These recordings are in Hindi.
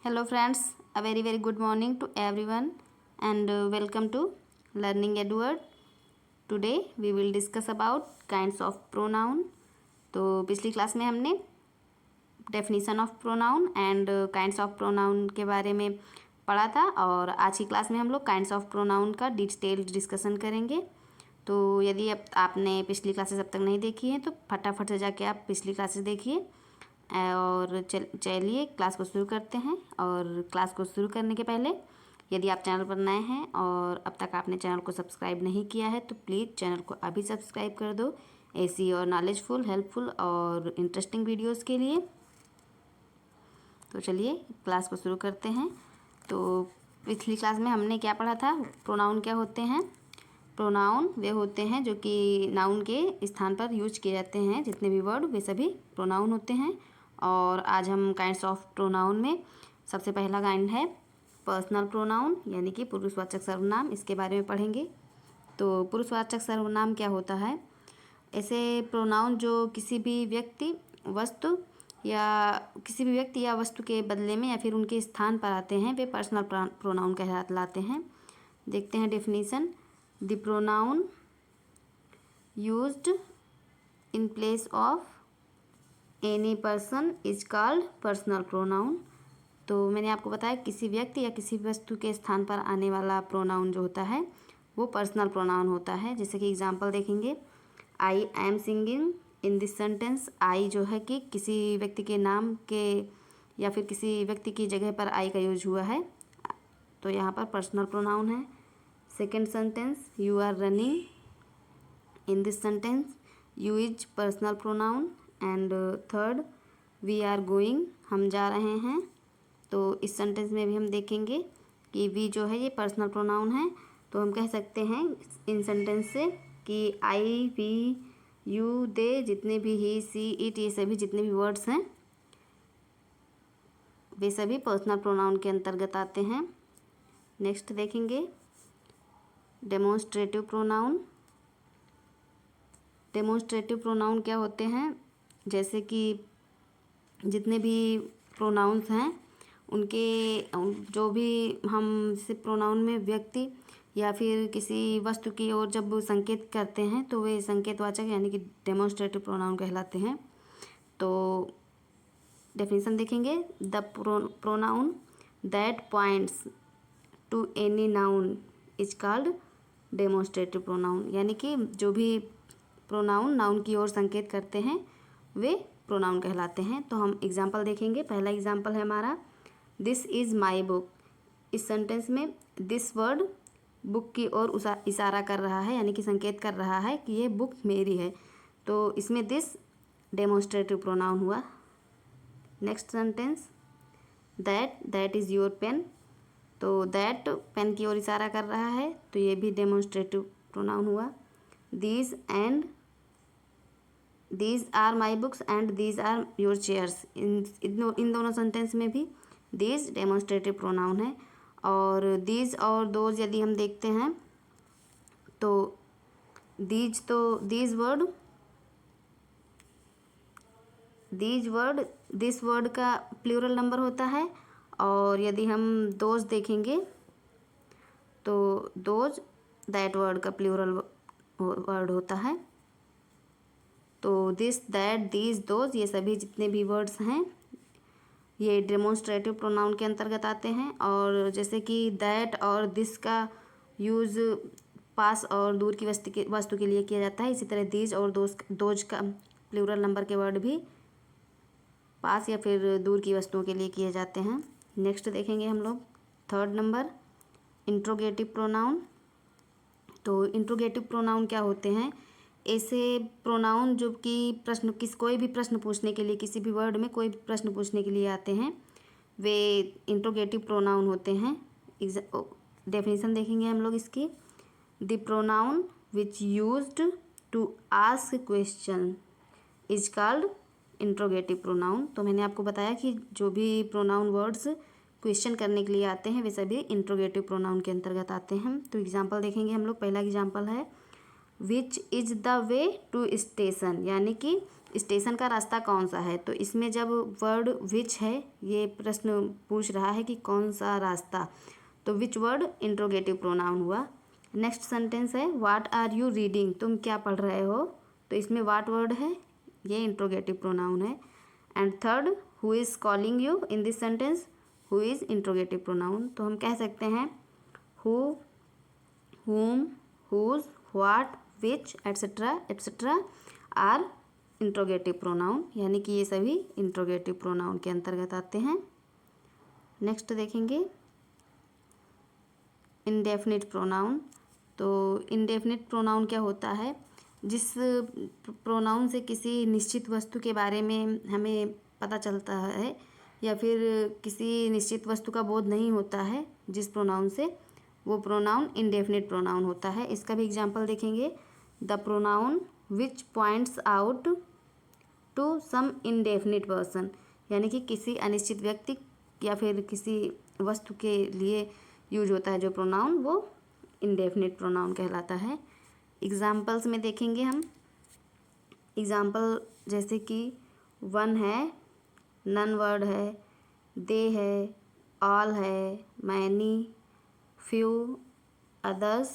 Hello friends, a very good morning to everyone and welcome to Learning Edward. Today we will discuss about kinds of pronoun. तो पिछली क्लास में हमने definition of pronoun and kinds of pronoun के बारे में पढ़ा था और आज की क्लास में हम लोग काइंड्स ऑफ प्रोनाउन का डिटेल्ड डिस्कशन करेंगे। तो यदि अब आपने पिछली क्लासेस अब तक नहीं देखी हैं तो फटाफट से जाके आप पिछली क्लासेस देखिए और चलिए क्लास को शुरू करते हैं। और क्लास को शुरू करने के पहले यदि आप चैनल पर नए हैं और अब तक आपने चैनल को सब्सक्राइब नहीं किया है तो प्लीज़ चैनल को अभी सब्सक्राइब कर दो ऐसी और नॉलेजफुल, हेल्पफुल और इंटरेस्टिंग वीडियोस के लिए। तो चलिए क्लास को शुरू करते हैं। तो पिछली क्लास में हमने क्या पढ़ा था, प्रोनाउन क्या होते हैं। प्रोनाउन वे होते हैं जो कि नाउन के स्थान पर यूज किए जाते हैं, जितने भी वर्ड वे सभी प्रोनाउन होते हैं। और आज हम काइंड्स ऑफ प्रोनाउन में सबसे पहला काइंड है पर्सनल प्रोनाउन, यानी कि पुरुषवाचक सर्वनाम, इसके बारे में पढ़ेंगे। तो पुरुषवाचक सर्वनाम क्या होता है? ऐसे प्रोनाउन जो किसी भी व्यक्ति, वस्तु या वस्तु के बदले में या फिर उनके स्थान पर आते हैं, वे पर्सनल प्रोनाउन कहलाते हैं। देखते हैं definition. The pronoun used in place of any person is called personal pronoun. तो मैंने आपको बताया किसी व्यक्ति या किसी वस्तु के स्थान पर आने वाला प्रोनाउन जो होता है वो पर्सनल प्रोनाउन होता है। जैसे कि एग्जांपल देखेंगे, I am singing in this sentence. I जो है कि किसी व्यक्ति के नाम के या फिर किसी व्यक्ति की जगह पर आई का यूज हुआ है, तो यहाँ पर पर्सनल प्रोनाउन है। Second sentence, you are running in this sentence, you is personal pronoun. And third, we are going, हम जा रहे हैं। तो इस सेंटेंस में भी हम देखेंगे कि वी जो है ये पर्सनल प्रोनाउन है। तो हम कह सकते हैं इन सेंटेंस से कि आई, वी, यू, दे, जितने भी ही, सी, इट, ये सभी जितने भी वर्ड्स हैं वे सभी पर्सनल प्रोनाउन के अंतर्गत आते हैं। नेक्स्ट देखेंगे डेमोन्स्ट्रेटिव प्रोनाउन। डेमोन्स्ट्रेटिव प्रोनाउन क्या होते हैं? जैसे कि जितने भी प्रोनाउंस हैं उनके जो भी हम से प्रोनाउन में व्यक्ति या फिर किसी वस्तु की ओर जब संकेत करते हैं तो वे संकेतवाचक यानी कि डेमोन्स्ट्रेटिव प्रोनाउन कहलाते हैं। तो डेफिनेशन देखेंगे, the pronoun that points to any noun is called demonstrative pronoun. यानी कि जो भी प्रोनाउन नाउन की ओर संकेत करते हैं वे प्रोनाउन कहलाते हैं। तो हम एग्जाम्पल देखेंगे। पहला एग्जाम्पल है हमारा, दिस इज़ माई बुक। इस सेंटेंस में दिस वर्ड बुक की ओर इशारा कर रहा है, यानी कि संकेत कर रहा है कि ये बुक मेरी है। तो इसमें दिस डेमोन्स्ट्रेटिव प्रोनाउन हुआ। Next sentence, that is your pen. तो दैट पेन की ओर इशारा कर रहा है, तो ये भी डेमोन्स्ट्रेटिव प्रोनाउन हुआ। These are my books and these are your chairs. इन दोनों सेंटेंस में भी दीज डेमोन्स्ट्रेटिव प्रोनाउन है। और दीज और दोज यदि हम देखते हैं तो दिस वर्ड का प्लूरल नंबर होता है। और यदि हम दोज देखेंगे तो दोज दैट वर्ड का प्लूरल वर्ड होता है। तो दिस, दैट, दीज, दोज, ये सभी जितने भी वर्ड्स हैं ये डेमोन्स्ट्रेटिव प्रोनाउन के अंतर्गत आते हैं। और जैसे कि दैट और दिस का यूज़ पास और दूर की वस्तु के लिए किया जाता है, इसी तरह दीज और दोज का प्लूरल नंबर के वर्ड भी पास या फिर दूर की वस्तुओं के लिए किए जाते हैं। नेक्स्ट देखेंगे हम लोग थर्ड नंबर, इंट्रोगेटिव प्रोनाउन। तो इंट्रोगेटिव प्रोनाउन क्या होते हैं? ऐसे प्रोनाउन जो कि कोई भी प्रश्न पूछने के लिए, किसी भी वर्ड में कोई भी प्रश्न पूछने के लिए आते हैं, वे इंट्रोगेटिव प्रोनाउन होते हैं। डेफिनेशन देखेंगे हम लोग इसकी। The pronoun which used to ask question is called interrogative pronoun. तो मैंने आपको बताया कि जो भी प्रोनाउन वर्ड्स क्वेश्चन करने के लिए आते हैं वे सभी इंट्रोगेटिव प्रोनाउन के अंतर्गत आते हैं। तो एग्जाम्पल देखेंगे हम लोग। पहला एग्जाम्पल है, which is the way to station. यानी कि स्टेशन का रास्ता कौन सा है, तो इसमें जब वर्ड विच है, ये प्रश्न पूछ रहा है कि कौन सा रास्ता, तो विच वर्ड इंट्रोगेटिव प्रोनाउन हुआ। नेक्स्ट सेंटेंस है व्हाट आर यू रीडिंग, तुम क्या पढ़ रहे हो, तो इसमें व्हाट वर्ड है, ये इंट्रोगेटिव प्रोनाउन है। And third, who is calling you, in this sentence who is interrogative pronoun, तो हम कह सकते हैं who, whom, whose, what, which, etc. Are interrogative pronoun, यानी कि ये सभी इंट्रोगेटिव प्रोनाउन के अंतर्गत आते हैं। नेक्स्ट देखेंगे इंडेफिनिट प्रोनाउन। तो इंडेफिनिट प्रोनाउन क्या होता है, जिस प्रोनाउन से किसी निश्चित वस्तु के बारे में हमें पता चलता है या फिर किसी निश्चित वस्तु का बोध नहीं होता है, जिस प्रोनाउन से, वो प्रोनाउन इंडेफिनिट प्रोनाउन होता है। इसका भी एग्जांपल देखेंगे, the pronoun which points out to some indefinite person, यानी कि किसी अनिश्चित व्यक्ति या फिर किसी वस्तु के लिए यूज होता है जो प्रोनाउन, वो इंडेफिनिट प्रोनाउन कहलाता है। एग्जांपल्स में देखेंगे हम, एग्जांपल जैसे कि वन है, नन वर्ड है, दे है, ऑल है, मैनी, फ्यू, अदर्स,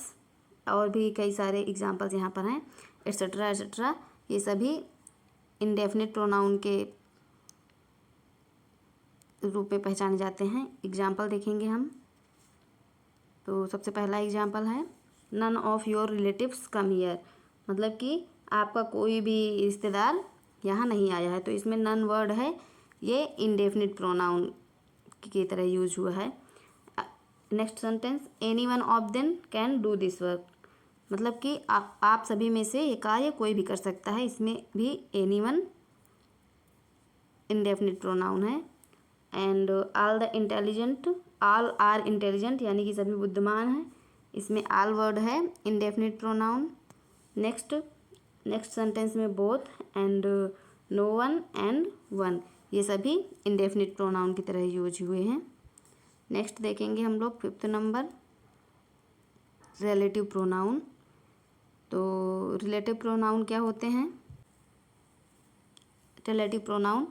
और भी कई सारे एग्जांपल्स यहाँ पर हैं, एट्सेट्रा एट्सेट्रा। ये सभी इंडेफिनिट प्रोनाउन के रूप में पहचाने जाते हैं। एग्जांपल देखेंगे हम, तो सबसे पहला एग्जांपल है none of your relatives come here, मतलब कि आपका कोई भी रिश्तेदार यहाँ नहीं आया है, तो इसमें नन वर्ड है, ये इंडेफिनिट प्रोनाउन की तरह यूज हुआ है। Next sentence any one of them can do this work, मतलब कि आप सभी में से ये कार्य कोई भी कर सकता है, इसमें भी एनी वन इंडेफिनिट प्रोनाउन है। And all the intelligent, all are intelligent, यानी कि सभी बुद्धिमान हैं, इसमें ऑल वर्ड है, इंडेफिनिट प्रोनाउन। नेक्स्ट सेंटेंस में both and no one and one, ये सभी इंडेफिनिट प्रोनाउन की तरह यूज हुए हैं। नेक्स्ट देखेंगे हम लोग 5th नंबर, रिलेटिव प्रोनाउन। तो रिलेटिव प्रोनाउन क्या होते हैं, रिलेटिव प्रोनाउन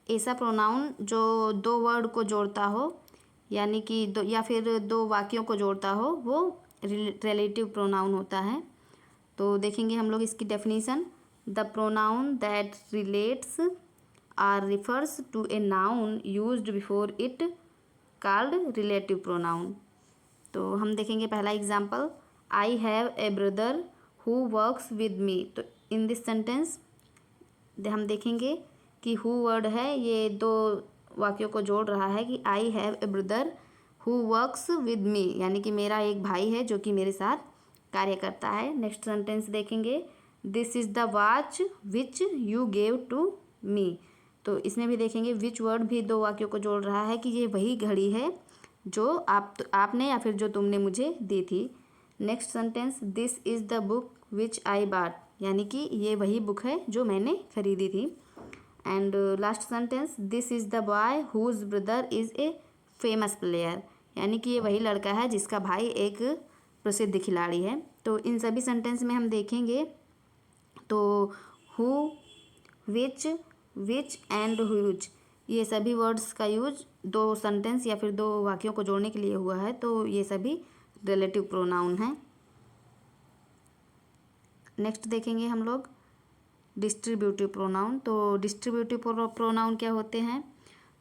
ऐसा प्रोनाउन जो दो वर्ड को जोड़ता हो, यानी कि दो या फिर दो वाक्यों को जोड़ता हो, वो रिलेटिव प्रोनाउन होता है। तो देखेंगे हम लोग इसकी definition, the pronoun that relates or refers to a noun used before it called relative pronoun. तो हम देखेंगे पहला example, I have a brother who works with me, तो इन दिस सेंटेंस हम देखेंगे कि हु वर्ड है, ये दो वाक्यों को जोड़ रहा है कि आई have a brother who works with मी, यानी कि मेरा एक भाई है जो कि मेरे साथ कार्य करता है। नेक्स्ट सेंटेंस देखेंगे, this is the watch which you gave to me, तो इसमें भी देखेंगे विच वर्ड भी दो वाक्यों को जोड़ रहा है कि ये वही घड़ी है जो आपने या फिर जो तुमने मुझे दी थी। Next sentence, this is the book which I bought, यानी कि ये वही बुक है जो मैंने खरीदी थी। And last sentence, this is the boy whose brother is a famous player, यानी कि ये वही लड़का है जिसका भाई एक प्रसिद्ध खिलाड़ी है। तो इन सभी सेंटेंस में हम देखेंगे तो हु, विच एंड हुज, ये सभी वर्ड्स का यूज दो सेंटेंस या फिर दो वाक्यों को जोड़ने के लिए हुआ है, तो ये सभी रिलेटिव प्रोनाउन हैं। नेक्स्ट देखेंगे हम लोग डिस्ट्रीब्यूटिव प्रोनाउन। तो डिस्ट्रीब्यूटिव प्रोनाउन क्या होते हैं,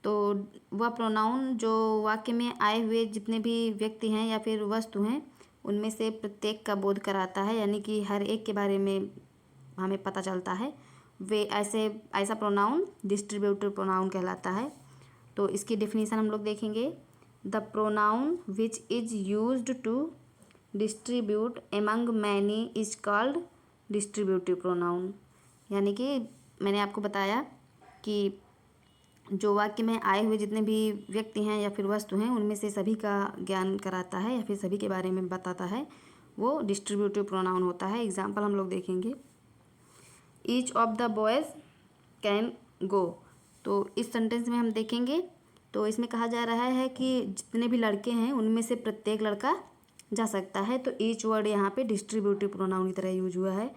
तो वह प्रोनाउन जो वाक्य में आए हुए जितने भी व्यक्ति हैं या फिर वस्तु हैं उनमें से प्रत्येक का बोध कराता है, यानी कि हर एक के बारे में हमें पता चलता है, वे ऐसा प्रोनाउन डिस्ट्रीब्यूटिव प्रोनाउन कहलाता है। तो इसकी डेफिनेशन हम लोग देखेंगे, the pronoun which is used to distribute among many is called distributive pronoun, यानी कि मैंने आपको बताया कि जो वाक्य में आए हुए जितने भी व्यक्ति हैं या फिर वस्तु हैं उनमें से सभी का ज्ञान कराता है या फिर सभी के बारे में बताता है, वो डिस्ट्रीब्यूटिव प्रोनाउन होता है। एग्जाम्पल हम लोग देखेंगे, each of the boys can go, तो इस सेंटेंस में हम देखेंगे तो इसमें कहा जा रहा है कि जितने भी लड़के हैं उनमें से प्रत्येक लड़का जा सकता है, तो ईच वर्ड यहाँ पे डिस्ट्रीब्यूटिव प्रोनाउन की तरह यूज हुआ है।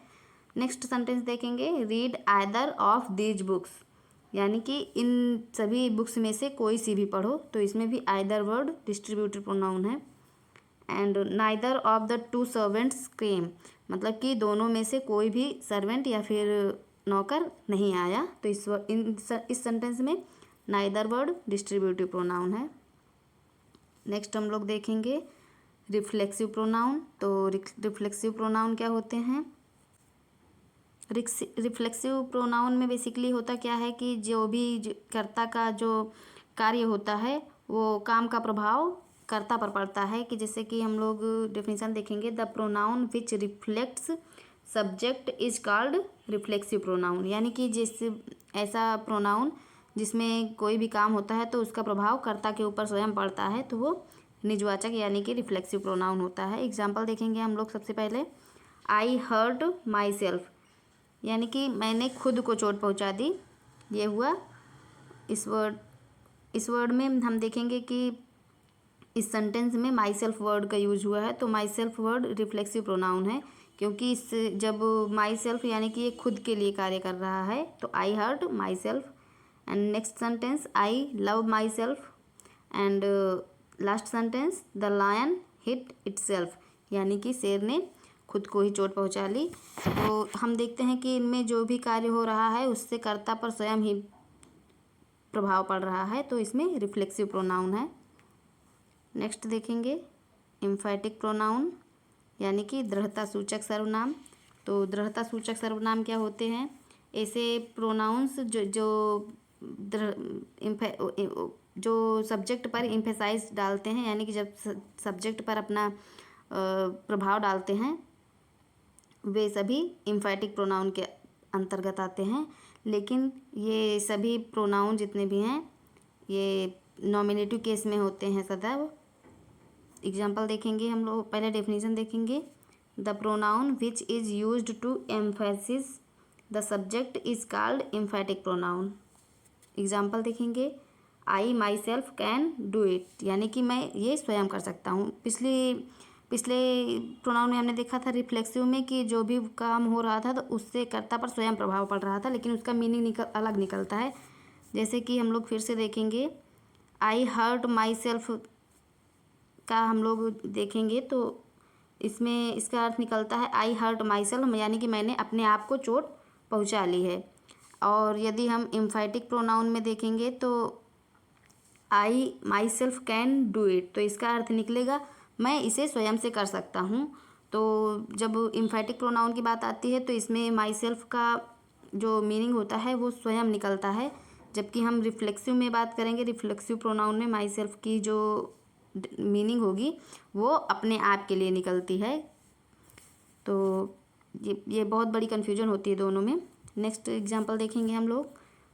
नेक्स्ट सेंटेंस देखेंगे, read either of these books, यानी कि इन सभी बुक्स में से कोई सी भी पढ़ो, तो इसमें भी आइदर वर्ड डिस्ट्रीब्यूटिव प्रोनाउन है। And neither of the two servants came, मतलब कि दोनों में से कोई भी सर्वेंट या फिर नौकर नहीं आया, तो इस सेंटेंस में नाइदर वर्ड डिस्ट्रीब्यूटिव प्रोनाउन है। नेक्स्ट हम लोग देखेंगे रिफ्लेक्सिव प्रोनाउन। तो रिफ्लेक्सिव प्रोनाउन क्या होते हैं? रिफ्लेक्सिव प्रोनाउन में बेसिकली होता क्या है कि जो भी कर्ता का जो कार्य होता है वो काम का प्रभाव कर्ता पर पड़ता है। कि जैसे कि हम लोग डेफिनेशन देखेंगे, the pronoun which reflects subject is called reflexive pronoun, यानी कि ऐसा प्रोनाउन जिसमें कोई भी काम होता है तो उसका प्रभाव कर्ता के ऊपर स्वयं पड़ता है, तो वो निजवाचक यानी कि रिफ्लेक्सिव प्रोनाउन होता है। एग्जाम्पल देखेंगे हम लोग। सबसे पहले, आई हर्ट माई सेल्फ, यानी कि मैंने खुद को चोट पहुंचा दी, ये हुआ। इस वर्ड में हम देखेंगे कि इस सेंटेंस में माई सेल्फ वर्ड का यूज हुआ है, तो my self word reflexive pronoun है, क्योंकि जब माई सेल्फ यानी कि ये खुद के लिए कार्य कर रहा है, तो I hurt myself. And next sentence, I love myself. And last sentence, the lion hit itself, यानी कि शेर ने खुद को ही चोट पहुंचा ली। तो हम देखते हैं कि इनमें जो भी कार्य हो रहा है उससे कर्ता पर स्वयं ही प्रभाव पड़ रहा है, तो इसमें रिफ्लेक्सिव प्रोनाउन है। नेक्स्ट देखेंगे एम्फैटिक प्रोनाउन, यानी कि दृढ़ता सूचक सर्वनाम। तो दृढ़ता सूचक सर्वनाम क्या होते हैं? ऐसे प्रोनाउंस जो सब्जेक्ट पर एम्फेसाइज डालते हैं, यानी कि जब सब्जेक्ट पर अपना प्रभाव डालते हैं, वे सभी एम्फैटिक प्रोनाउन के अंतर्गत आते हैं। लेकिन ये सभी प्रोनाउन जितने भी हैं ये नॉमिनेटिव केस में होते हैं सदैव। एग्जाम्पल देखेंगे हम लोग। पहले डेफिनेशन देखेंगे, the pronoun which is used to emphasis the subject is called emphatic pronoun. Example देखेंगे, I myself can do it, यानी कि मैं ये स्वयं कर सकता हूँ। पिछले प्रोनाउन में हमने देखा था रिफ्लेक्सिव में कि जो भी काम हो रहा था तो उससे कर्ता पर स्वयं प्रभाव पड़ रहा था, लेकिन उसका मीनिंग अलग निकलता है। जैसे कि हम लोग फिर से देखेंगे, आई हर्ट माई सेल्फ का हम लोग देखेंगे तो इसमें इसका अर्थ निकलता है आई हर्ट माई सेल्फ, यानी कि मैंने अपने आप को चोट पहुंचा ली है। और यदि हम एम्फैटिक प्रोनाउन में देखेंगे तो I myself can do it, तो इसका अर्थ निकलेगा मैं इसे स्वयं से कर सकता हूँ। तो जब एम्फैटिक प्रोनाउन की बात आती है तो इसमें माई सेल्फ का जो मीनिंग होता है वो स्वयं निकलता है, जबकि हम रिफ्लेक्सिव में बात करेंगे, रिफ्लेक्सिव प्रोनाउन में माई सेल्फ की जो मीनिंग होगी वो अपने आप के लिए निकलती है। तो ये बहुत बड़ी कन्फ्यूजन होती है दोनों में। नेक्स्ट एग्जांपल देखेंगे हम लोग,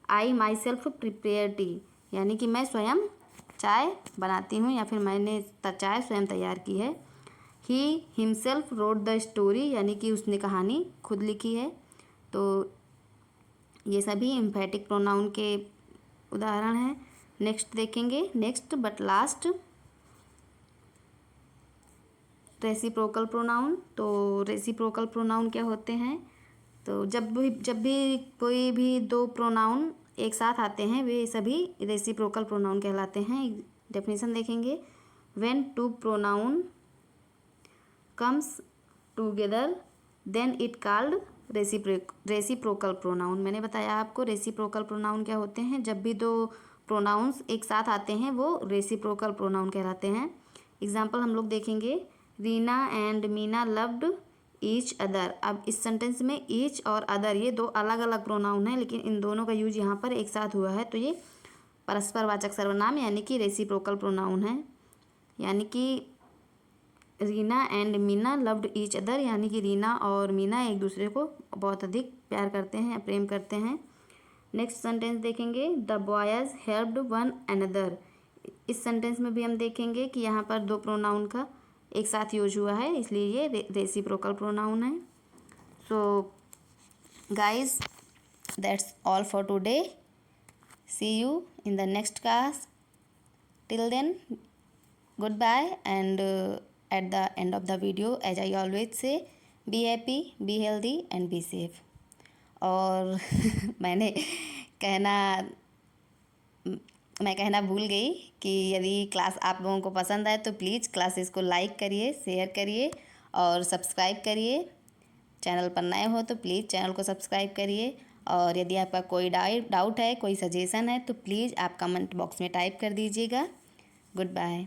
आई माई सेल्फ प्रिपेयर टी, यानी कि मैं स्वयं चाय बनाती हूँ या फिर मैंने चाय स्वयं तैयार की है। He himself road the story, यानी कि उसने कहानी खुद लिखी है। तो ये सभी एम्फैटिक प्रोनाउन के उदाहरण हैं। नेक्स्ट देखेंगे, next but last, reciprocal pronoun. तो रेसिप्रोकल प्रोनाउन क्या होते हैं? तो जब भी कोई भी दो प्रोनाउन एक साथ आते हैं वे सभी रेसिप्रोकल प्रोनाउन कहलाते हैं। डेफिनेशन देखेंगे, when two pronoun comes together then it called reciprocal pronoun. मैंने बताया आपको रेसिप्रोकल प्रोनाउन क्या होते हैं। जब भी दो प्रोनाउंस एक साथ आते हैं वो रेसिप्रोकल प्रोनाउन कहलाते हैं। एग्जाम्पल हम लोग देखेंगे, Reena and Meena loved each other. अब इस सेंटेंस में ईच और अदर ये दो अलग अलग प्रोनाउन हैं, लेकिन इन दोनों का यूज यहाँ पर एक साथ हुआ है, तो ये परस्परवाचक सर्वनाम यानी कि रेसिप्रोकल प्रोनाउन है। यानी कि Reena and Meena loved each other, यानी कि रीना और मीना एक दूसरे को बहुत अधिक प्यार करते हैं या प्रेम करते हैं। नेक्स्ट सेंटेंस देखेंगे, the boys helped one another. इस सेंटेंस में भी हम देखेंगे कि यहाँ पर दो प्रोनाउन का एक साथ यूज हुआ है, इसलिए ये रेसिप्रोकल प्रोनाउन है। So guys, that's all for today. See you in the next class. Till then, goodbye, and at the end of the video, as I always say, be happy, be healthy and be safe. और मैंने कहना मैं कहना भूल गई कि यदि क्लास आप लोगों को पसंद आए तो प्लीज़ क्लासेस को लाइक करिए, शेयर करिए और सब्सक्राइब करिए। चैनल पर नए हो तो प्लीज़ चैनल को सब्सक्राइब करिए। और यदि आपका कोई डाउट है, कोई सजेशन है तो प्लीज़ आप कमेंट बॉक्स में टाइप कर दीजिएगा। Good bye.